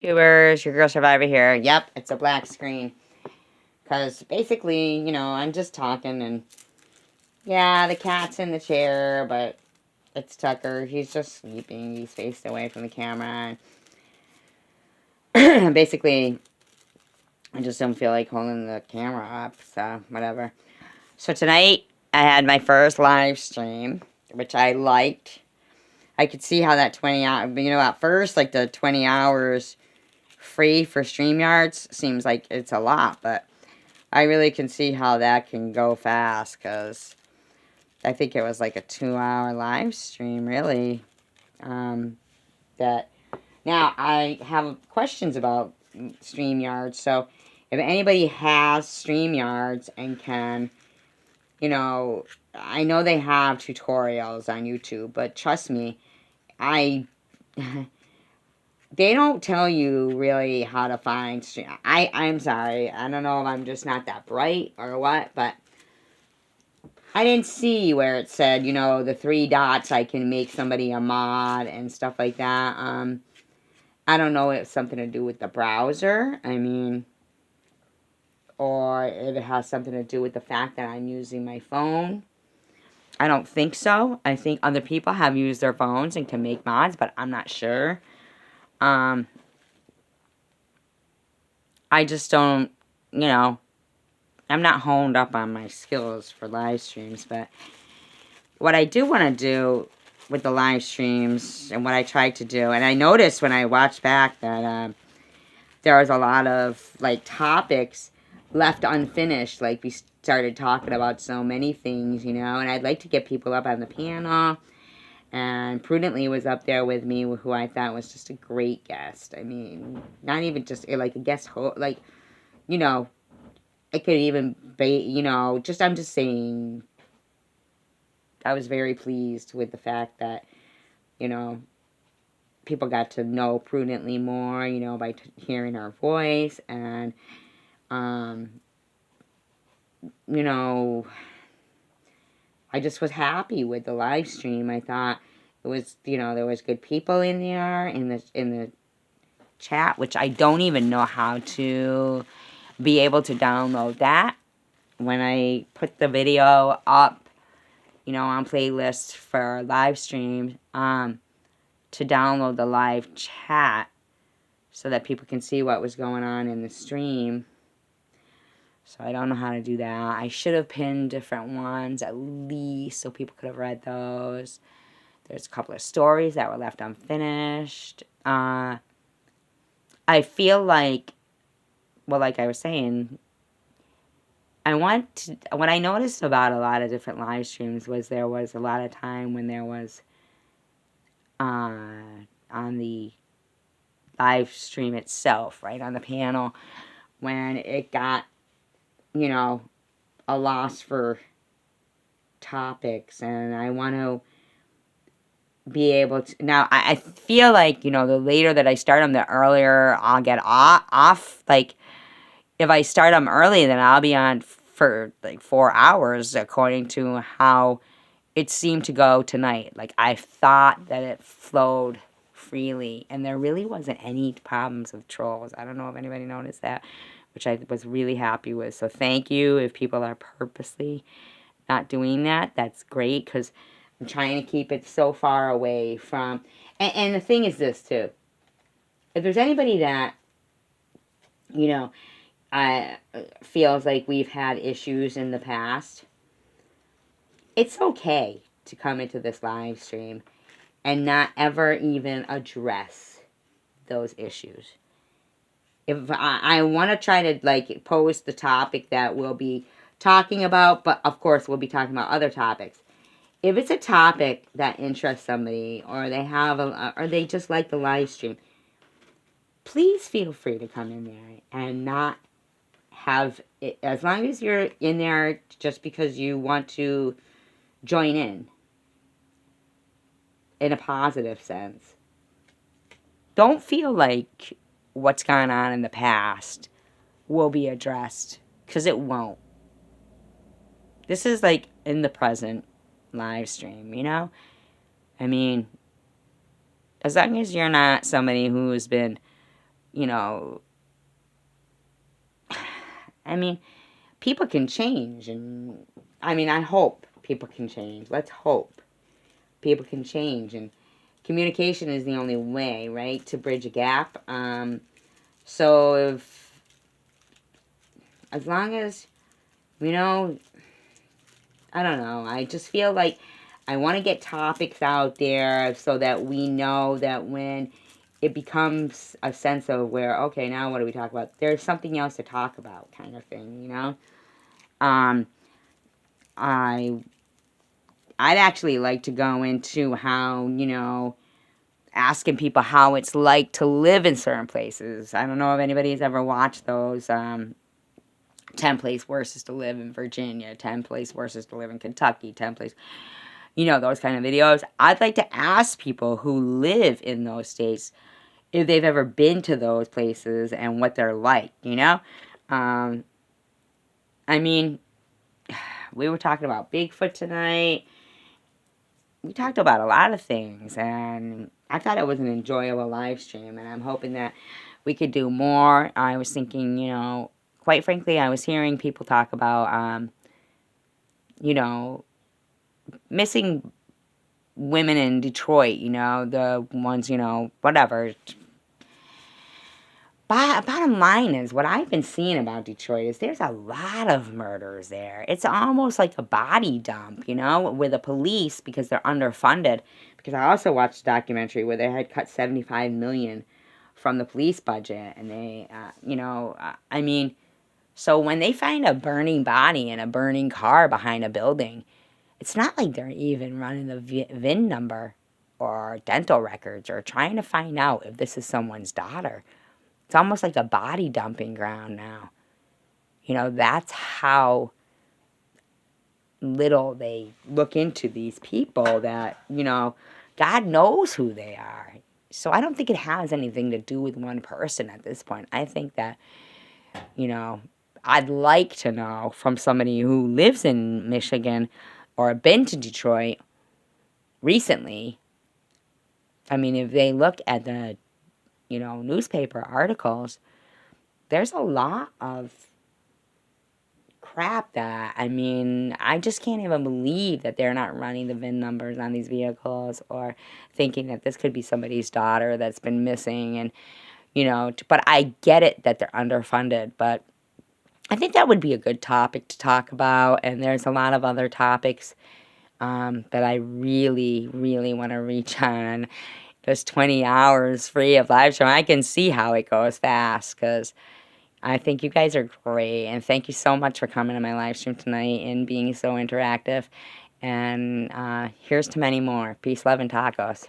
Viewers, your girl survivor here. Yep, it's a black screen. Because basically, I'm just talking and yeah, the cat's in the chair, but it's Tucker. He's just sleeping. He's faced away from the camera. And basically, I just don't feel like holding the camera up, so whatever. So tonight, I had my first live stream, which I liked. I could see how that 20 hours, at first, like the 20 hours free for StreamYards seems like it's a lot, but I really can see how that can go fast, because I think it was like a 2-hour live stream, really. That now I have questions about StreamYards, so if anybody has StreamYards and can, I know they have tutorials on YouTube, but trust me, I they don't tell you really how to find stream. I'm sorry. I don't know if I'm just not that bright or what, but I didn't see where it said, the 3 dots, I can make somebody a mod and stuff like that. I don't know if it's something to do with the browser. I mean, or if it has something to do with the fact that I'm using my phone. I don't think so. I think other people have used their phones and can make mods, but I'm not sure. I just don't, I'm not honed up on my skills for live streams, but what I do want to do with the live streams and what I tried to do, and I noticed when I watched back that there was a lot of, like, topics left unfinished. Like, we started talking about so many things, and I'd like to get people up on the panel. And Prudently was up there with me, who I thought was just a great guest. I mean, not even just like a guest host, like, it could even be, I'm just saying, I was very pleased with the fact that, people got to know Prudently more, by hearing her voice. And, I just was happy with the live stream. I thought it was, there was good people in there in the chat, which I don't even know how to be able to download that. When I put the video up, on playlists for live streams, to download the live chat so that people can see what was going on in the stream. So I don't know how to do that. I should have pinned different ones at least so people could have read those. There's a couple of stories that were left unfinished. I feel like, well, like I was saying, what I noticed about a lot of different live streams was there was a lot of time when there was, on the live stream itself, right, on the panel, when it got, a loss for topics, and I want to be able to, now, I feel like, the later that I start them, the earlier I'll get off, like, if I start them early, then I'll be on for, like, 4 hours, according to how it seemed to go tonight. Like, I thought that it flowed freely, and there really wasn't any problems with trolls. I don't know if anybody noticed that, which I was really happy with. So thank you. If people are purposely not doing that, that's great, because I'm trying to keep it so far away from... And the thing is this, too. If there's anybody that, feels like we've had issues in the past, it's okay to come into this live stream and not ever even address those issues. If I want to try to, like, post the topic that we'll be talking about, but of course we'll be talking about other topics. If it's a topic that interests somebody, or they have or they just like the live stream, please feel free to come in there and not have it, as long as you're in there just because you want to join in a positive sense. Don't feel like what's gone on in the past will be addressed, because it won't. This is like in the present live stream, I mean, as long as you're not somebody who's been you know, I mean, people can change. And, I mean, I hope people can change. Let's hope people can change. And communication is the only way, right, to bridge a gap. So if, as long as, you know, I don't know, I just feel like I want to get topics out there so that we know that when it becomes a sense of where, okay, now what do we talk about? There's something else to talk about, kind of thing, you know? Um, I, I'd actually like to go into how, you know, asking people how it's like to live in certain places. I don't know if anybody's ever watched those 10 place worses to live in Virginia, 10 place worses to live in Kentucky, 10 place, you know, those kind of videos. I'd like to ask people who live in those states if they've ever been to those places and what they're like, you know? Um, I mean, we were talking about Bigfoot tonight. We talked about a lot of things, and I thought it was an enjoyable live stream, and I'm hoping that we could do more. I was thinking, you know, quite frankly, I was hearing people talk about, you know, missing women in Detroit, you know, the ones, you know, whatever. Bottom line is, what I've been seeing about Detroit is there's a lot of murders there. It's almost like a body dump, you know, with the police because they're underfunded. Because I also watched a documentary where they had cut $75 million from the police budget, and they, you know, I mean, so when they find a burning body in a burning car behind a building, it's not like they're even running the VIN number or dental records or trying to find out if this is someone's daughter. It's almost like a body dumping ground now. You know, that's how little they look into these people that, you know, God knows who they are. So I don't think it has anything to do with one person at this point. I think that, you know, I'd like to know from somebody who lives in Michigan or been to Detroit recently. I mean, if they look at the, you know, newspaper articles, there's a lot of crap that, I mean, I just can't even believe that they're not running the VIN numbers on these vehicles or thinking that this could be somebody's daughter that's been missing. And, you know, but I get it that they're underfunded, but I think that would be a good topic to talk about. And there's a lot of other topics that I really, really want to reach on. There's 20 hours free of live stream. I can see how it goes fast because I think you guys are great. And thank you so much for coming to my live stream tonight and being so interactive. And here's to many more. Peace, love, and tacos.